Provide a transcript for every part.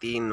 3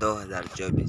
2024